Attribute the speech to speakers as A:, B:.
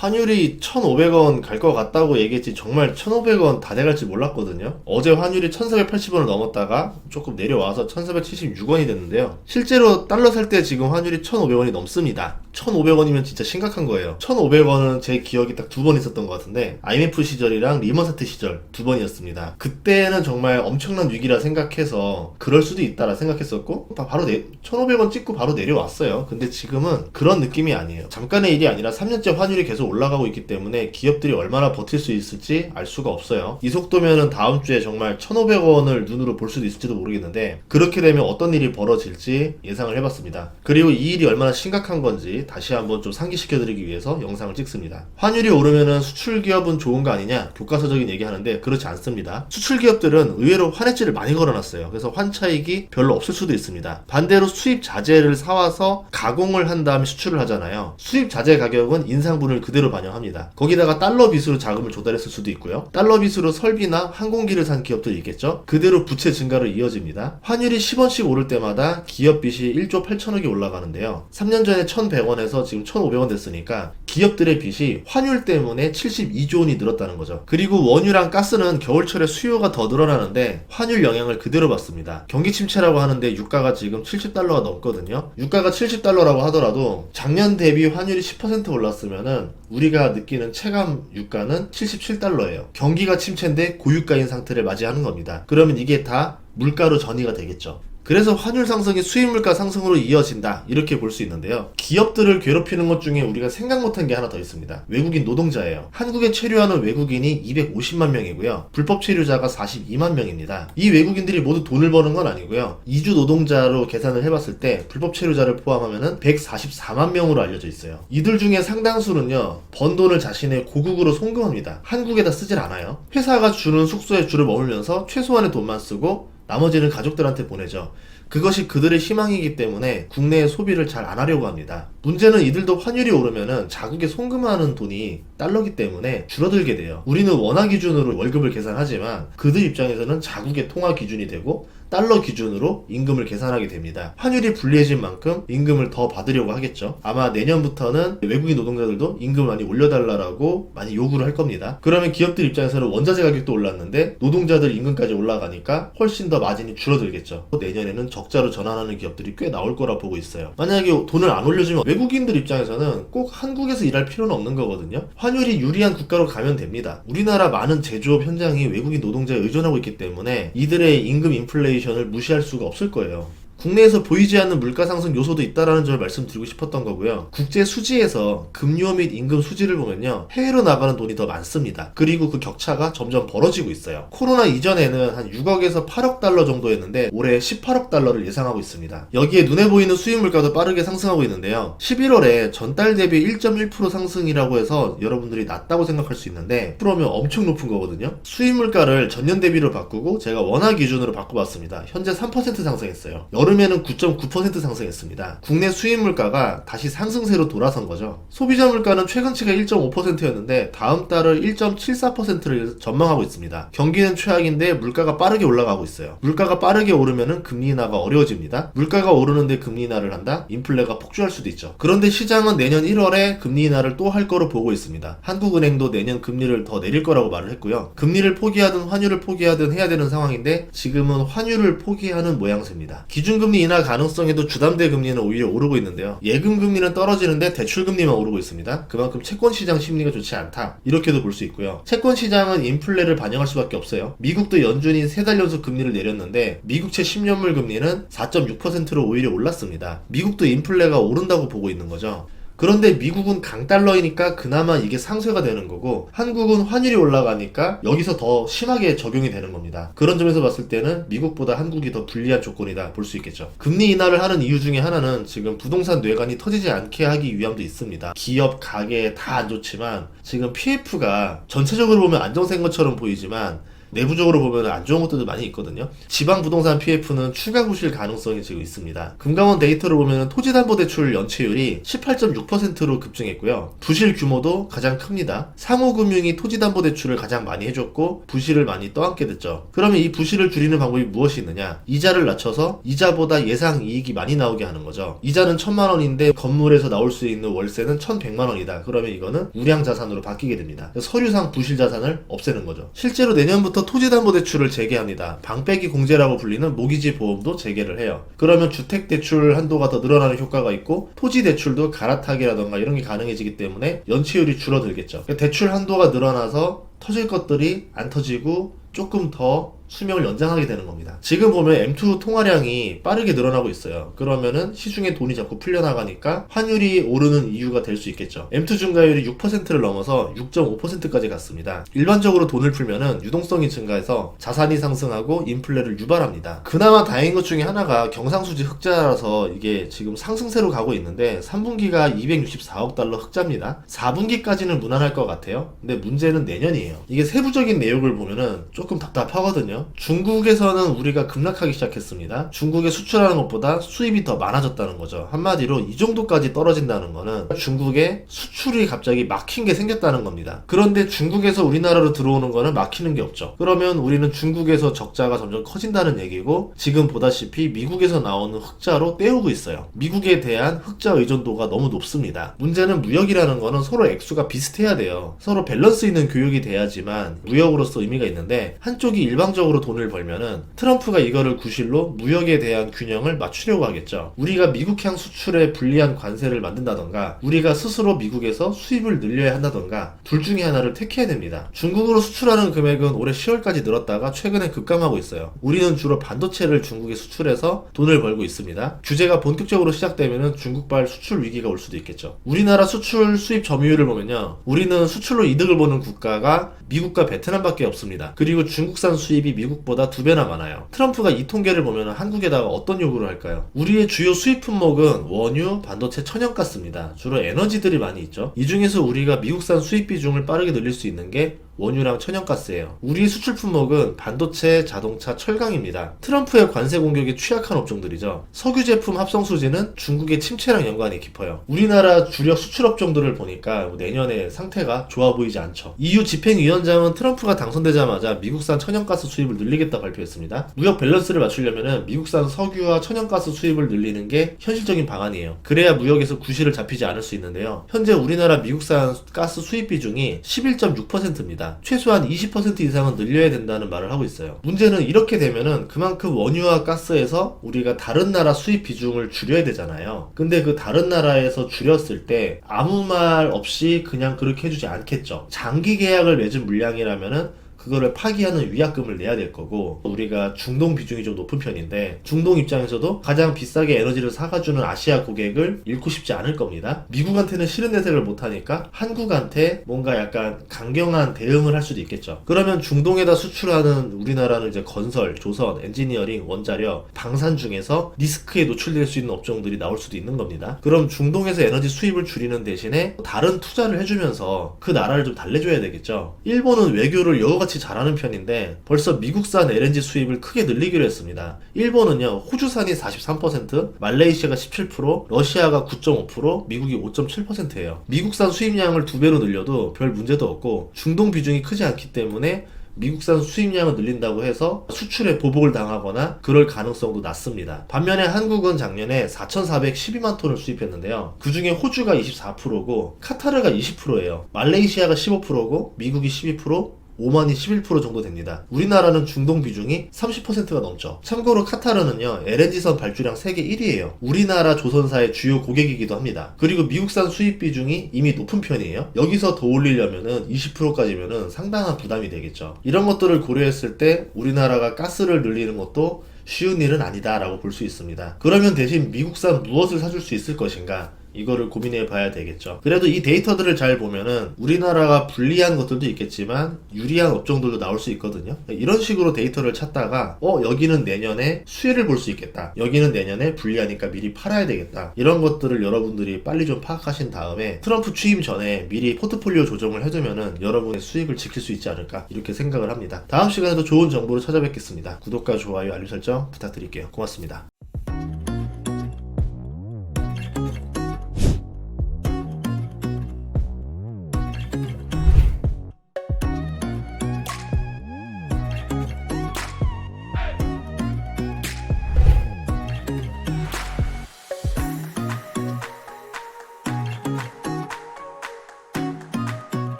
A: 환율이 1,500원 갈 것 같다고 얘기했지 정말 1,500원 다 돼갈지 몰랐거든요. 어제 환율이 1,480원을 넘었다가 조금 내려와서 1,476원이 됐는데요. 실제로 달러 살 때 지금 환율이 1,500원이 넘습니다. 1,500원이면 진짜 심각한 거예요. 1,500원은 제 기억이 딱 두 번 있었던 것 같은데 IMF 시절이랑 리먼 사태 시절 두 번이었습니다. 그때는 정말 엄청난 위기라 생각해서 그럴 수도 있다라 생각했었고 바로 1,500원 찍고 바로 내려왔어요. 근데 지금은 그런 느낌이 아니에요. 잠깐의 일이 아니라 3년째 환율이 계속 올라가고 있기 때문에 기업들이 얼마나 버틸 수 있을지 알 수가 없어요. 이 속도면은 다음 주에 정말 1,500원을 눈으로 볼 수도 있을지도 모르겠는데 그렇게 되면 어떤 일이 벌어질지 예상을 해봤습니다. 그리고 이 일이 얼마나 심각한 건지 다시 한번 좀 상기시켜드리기 위해서 영상을 찍습니다. 환율이 오르면은 수출 기업은 좋은 거 아니냐 교과서적인 얘기 하는데 그렇지 않습니다. 수출 기업들은 의외로 환해지를 많이 걸어놨어요. 그래서 환차익이 별로 없을 수도 있습니다. 반대로 수입 자재를 사와서 가공을 한 다음에 수출을 하잖아요. 수입 자재 가격은 인상분을 그대로 반영합니다. 거기다가 달러 빚으로 자금을 조달했을 수도 있고요. 달러 빚으로 설비나 항공기를 산 기업들이 있겠죠. 그대로 부채 증가로 이어집니다. 환율이 10원씩 오를 때마다 기업 빚이 1조 8천억이 올라가는데요. 3년 전에 1,100원에서 지금 1,500원 됐으니까 기업들의 빚이 환율 때문에 72조 원이 늘었다는 거죠. 그리고 원유랑 가스는 겨울철에 수요가 더 늘어나는데 환율 영향을 그대로 받습니다. 경기 침체라고 하는데 유가가 지금 70달러가 넘거든요. 유가가 70달러라고 하더라도 작년 대비 환율이 10% 올랐으면은 우리가 느끼는 체감 유가는 77달러예요. 경기가 침체인데 고유가인 상태를 맞이하는 겁니다. 그러면 이게 다 물가로 전이가 되겠죠. 그래서 환율 상승이 수입 물가 상승으로 이어진다 이렇게 볼 수 있는데요. 기업들을 괴롭히는 것 중에 우리가 생각 못한 게 하나 더 있습니다. 외국인 노동자예요. 한국에 체류하는 외국인이 250만 명이고요. 불법 체류자가 42만 명입니다. 이 외국인들이 모두 돈을 버는 건 아니고요. 이주 노동자로 계산을 해봤을 때 불법 체류자를 포함하면 144만 명으로 알려져 있어요. 이들 중에 상당수는요. 번 돈을 자신의 고국으로 송금합니다. 한국에다 쓰질 않아요. 회사가 주는 숙소에 주를 머물면서 최소한의 돈만 쓰고 나머지는 가족들한테 보내죠. 그것이 그들의 희망이기 때문에 국내의 소비를 잘 안 하려고 합니다. 문제는 이들도 환율이 오르면은 자국에 송금하는 돈이 달러기 때문에 줄어들게 돼요. 우리는 원화 기준으로 월급을 계산하지만 그들 입장에서는 자국의 통화 기준이 되고 달러 기준으로 임금을 계산하게 됩니다. 환율이 불리해진 만큼 임금을 더 받으려고 하겠죠. 아마 내년부터는 외국인 노동자들도 임금을 많이 올려달라고 많이 요구를 할 겁니다. 그러면 기업들 입장에서는 원자재 가격도 올랐는데 노동자들 임금까지 올라가니까 훨씬 더 마진이 줄어들겠죠. 내년에는 적자로 전환하는 기업들이 꽤 나올 거라 보고 있어요. 만약에 돈을 안 올려주면 외국인들 입장에서는 꼭 한국에서 일할 필요는 없는 거거든요. 환율이 유리한 국가로 가면 됩니다. 우리나라 많은 제조업 현장이 외국인 노동자에 의존하고 있기 때문에 이들의 임금 인플레이션을 무시할 수가 없을 거예요. 국내에서 보이지 않는 물가 상승 요소도 있다라는 점을 말씀드리고 싶었던 거고요. 국제 수지에서 금융 및 임금 수지를 보면요. 해외로 나가는 돈이 더 많습니다. 그리고 그 격차가 점점 벌어지고 있어요. 코로나 이전에는 한 6억에서 8억 달러 정도였는데 올해 18억 달러를 예상하고 있습니다. 여기에 눈에 보이는 수입 물가도 빠르게 상승하고 있는데요. 11월에 전달 대비 1.1% 상승이라고 해서 여러분들이 낮다고 생각할 수 있는데 10%면 엄청 높은 거거든요. 수입 물가를 전년 대비로 바꾸고 제가 원화 기준으로 바꿔봤습니다. 현재 3% 상승했어요. 여름에는 9.9% 상승했습니다. 국내 수입 물가가 다시 상승세로 돌아선 거죠. 소비자 물가는 최근치가 1.5%였는데 다음 달을 1.74%를 전망하고 있습니다. 경기는 최악인데 물가가 빠르게 올라가고 있어요. 물가가 빠르게 오르면은 금리 인하가 어려워집니다. 물가가 오르는데 금리 인하를 한다? 인플레가 폭주할 수도 있죠. 그런데 시장은 내년 1월에 금리 인하를 또 할 거로 보고 있습니다. 한국은행도 내년 금리를 더 내릴 거라고 말을 했고요. 금리를 포기하든 환율을 포기하든 해야 되는 상황인데 지금은 환율을 포기하는 모양새입니다. 기준금리 인하 가능성에도 주담대 금리는 오히려 오르고 있는데요. 예금 금리는 떨어지는데 대출 금리만 오르고 있습니다. 그만큼 채권 시장 심리가 좋지 않다. 이렇게도 볼 수 있고요. 채권 시장은 인플레를 반영할 수밖에 없어요. 미국도 연준이 3달 연속 금리를 내렸는데 미국채 10년물 금리는 4.6%로 오히려 올랐습니다. 미국도 인플레가 오른다고 보고 있는 거죠. 그런데 미국은 강달러이니까 그나마 이게 상쇄가 되는 거고 한국은 환율이 올라가니까 여기서 더 심하게 적용이 되는 겁니다. 그런 점에서 봤을 때는 미국보다 한국이 더 불리한 조건이다 볼 수 있겠죠. 금리 인하를 하는 이유 중에 하나는 지금 부동산 뇌관이 터지지 않게 하기 위함도 있습니다. 기업, 가게 다 안 좋지만 지금 PF가 전체적으로 보면 안정된 것처럼 보이지만 내부적으로 보면 안 좋은 것들도 많이 있거든요. 지방 부동산 PF는 추가 구실 가능성이 지금 있습니다. 금감원 데이터를 보면 토지담보대출 연체율이 18.6%로 급증했고요. 부실 규모도 가장 큽니다. 상호금융이 토지담보대출을 가장 많이 해줬고 부실을 많이 떠안게 됐죠. 그러면 이 부실을 줄이는 방법이 무엇이 있느냐? 이자를 낮춰서 이자보다 예상 이익이 많이 나오게 하는 거죠. 이자는 1,000만 원인데 건물에서 나올 수 있는 월세는 1,100만 원이다. 그러면 이거는 우량 자산으로 바뀌게 됩니다. 서류상 부실 자산을 없애는 거죠. 실제로 내년부터 토지담보대출을 재개합니다. 방빼기 공제라고 불리는 모기지 보험도 재개를 해요. 그러면 주택대출 한도가 더 늘어나는 효과가 있고 토지대출도 갈아타기라던가 이런 게 가능해지기 때문에 연체율이 줄어들겠죠. 대출 한도가 늘어나서 터질 것들이 안 터지고 조금 더 수명을 연장하게 되는 겁니다. 지금 보면 M2 통화량이 빠르게 늘어나고 있어요. 그러면은 시중에 돈이 자꾸 풀려나가니까 환율이 오르는 이유가 될 수 있겠죠. M2 증가율이 6%를 넘어서 6.5%까지 갔습니다. 일반적으로 돈을 풀면은 유동성이 증가해서 자산이 상승하고 인플레를 유발합니다. 그나마 다행인 것 중에 하나가 경상수지 흑자라서 이게 지금 상승세로 가고 있는데 3분기가 264억 달러 흑자입니다. 4분기까지는 무난할 것 같아요. 근데 문제는 내년이에요. 이게 세부적인 내용을 보면은 조금 답답하거든요. 중국에서는 우리가 급락하기 시작했습니다. 중국에 수출하는 것보다 수입이 더 많아졌다는 거죠. 한마디로 이 정도까지 떨어진다는 거는 중국에 수출이 갑자기 막힌 게 생겼다는 겁니다. 그런데 중국에서 우리나라로 들어오는 거는 막히는 게 없죠. 그러면 우리는 중국에서 적자가 점점 커진다는 얘기고 지금 보다시피 미국에서 나오는 흑자로 때우고 있어요. 미국에 대한 흑자 의존도가 너무 높습니다. 문제는 무역이라는 거는 서로 액수가 비슷해야 돼요. 서로 밸런스 있는 교육이 돼야지만 무역으로서 의미가 있는데 한쪽이 일방적으로 돈을 벌면은 트럼프가 이거를 구실로 무역에 대한 균형을 맞추려고 하겠죠. 우리가 미국향 수출에 불리한 관세를 만든다던가 우리가 스스로 미국에서 수입을 늘려야 한다던가 둘 중에 하나를 택해야 됩니다. 중국으로 수출하는 금액은 올해 10월까지 늘었다가 최근에 급감하고 있어요. 우리는 주로 반도체를 중국에 수출해서 돈을 벌고 있습니다. 규제가 본격적으로 시작되면은 중국발 수출 위기가 올 수도 있겠죠. 우리나라 수출 수입 점유율을 보면요. 우리는 수출로 이득을 보는 국가가 미국과 베트남밖에 없습니다. 그리고 중국산 수입이 미국보다 2배나 많아요. 트럼프가 이 통계를 보면 한국에다가 어떤 요구를 할까요? 우리의 주요 수입 품목은 원유, 반도체, 천연가스입니다. 주로 에너지들이 많이 있죠. 이 중에서 우리가 미국산 수입 비중을 빠르게 늘릴 수 있는 게 원유랑 천연가스예요. 우리 수출 품목은 반도체, 자동차, 철강입니다. 트럼프의 관세 공격에 취약한 업종들이죠. 석유 제품 합성 수지는 중국의 침체랑 연관이 깊어요. 우리나라 주력 수출 업종들을 보니까 내년에 상태가 좋아 보이지 않죠. EU 집행위원장은 트럼프가 당선되자마자 미국산 천연가스 수입을 늘리겠다 발표했습니다. 무역 밸런스를 맞추려면 미국산 석유와 천연가스 수입을 늘리는 게 현실적인 방안이에요. 그래야 무역에서 구실을 잡히지 않을 수 있는데요. 현재 우리나라 미국산 가스 수입 비중이 11.6%입니다. 최소한 20% 이상은 늘려야 된다는 말을 하고 있어요. 문제는 이렇게 되면은 그만큼 원유와 가스에서 우리가 다른 나라 수입 비중을 줄여야 되잖아요. 근데 그 다른 나라에서 줄였을 때 아무 말 없이 그냥 그렇게 해주지 않겠죠. 장기 계약을 맺은 물량이라면은 그거를 파기하는 위약금을 내야 될 거고 우리가 중동 비중이 좀 높은 편인데 중동 입장에서도 가장 비싸게 에너지를 사가주는 아시아 고객을 잃고 싶지 않을 겁니다. 미국한테는 싫은 내색을 못하니까 한국한테 뭔가 약간 강경한 대응을 할 수도 있겠죠. 그러면 중동에다 수출하는 우리나라는 이제 건설, 조선, 엔지니어링, 원자력, 방산 중에서 리스크에 노출될 수 있는 업종들이 나올 수도 있는 겁니다. 그럼 중동에서 에너지 수입을 줄이는 대신에 다른 투자를 해주면서 그 나라를 좀 달래줘야 되겠죠. 일본은 외교를 여우같이 잘하는 편인데 벌써 미국산 LNG 수입을 크게 늘리기로 했습니다. 일본은요 호주산이 43%, 말레이시아가 17%, 러시아가 9.5%, 미국이 5.7%예요. 미국산 수입량을 2배로 늘려도 별 문제도 없고 중동 비중이 크지 않기 때문에 미국산 수입량을 늘린다고 해서 수출에 보복을 당하거나 그럴 가능성도 낮습니다. 반면에 한국은 작년에 4,412만 톤을 수입했는데요. 그 중에 호주가 24%고 카타르가 20%예요. 말레이시아가 15%고 미국이 12%, 오만이 11% 정도 됩니다. 우리나라는 중동 비중이 30%가 넘죠. 참고로 카타르는요 LNG선 발주량 세계 1위예요. 우리나라 조선사의 주요 고객이기도 합니다. 그리고 미국산 수입 비중이 이미 높은 편이에요. 여기서 더 올리려면은 20%까지면은 상당한 부담이 되겠죠. 이런 것들을 고려했을 때 우리나라가 가스를 늘리는 것도 쉬운 일은 아니다 라고 볼 수 있습니다. 그러면 대신 미국산 무엇을 사줄 수 있을 것인가? 이거를 고민해 봐야 되겠죠. 그래도 이 데이터들을 잘 보면은 우리나라가 불리한 것들도 있겠지만 유리한 업종들도 나올 수 있거든요. 이런 식으로 데이터를 찾다가 여기는 내년에 수혜를 볼 수 있겠다, 여기는 내년에 불리하니까 미리 팔아야 되겠다, 이런 것들을 여러분들이 빨리 좀 파악하신 다음에 트럼프 취임 전에 미리 포트폴리오 조정을 해두면은 여러분의 수익을 지킬 수 있지 않을까, 이렇게 생각을 합니다. 다음 시간에도 좋은 정보로 찾아뵙겠습니다. 구독과 좋아요, 알림 설정 부탁드릴게요. 고맙습니다.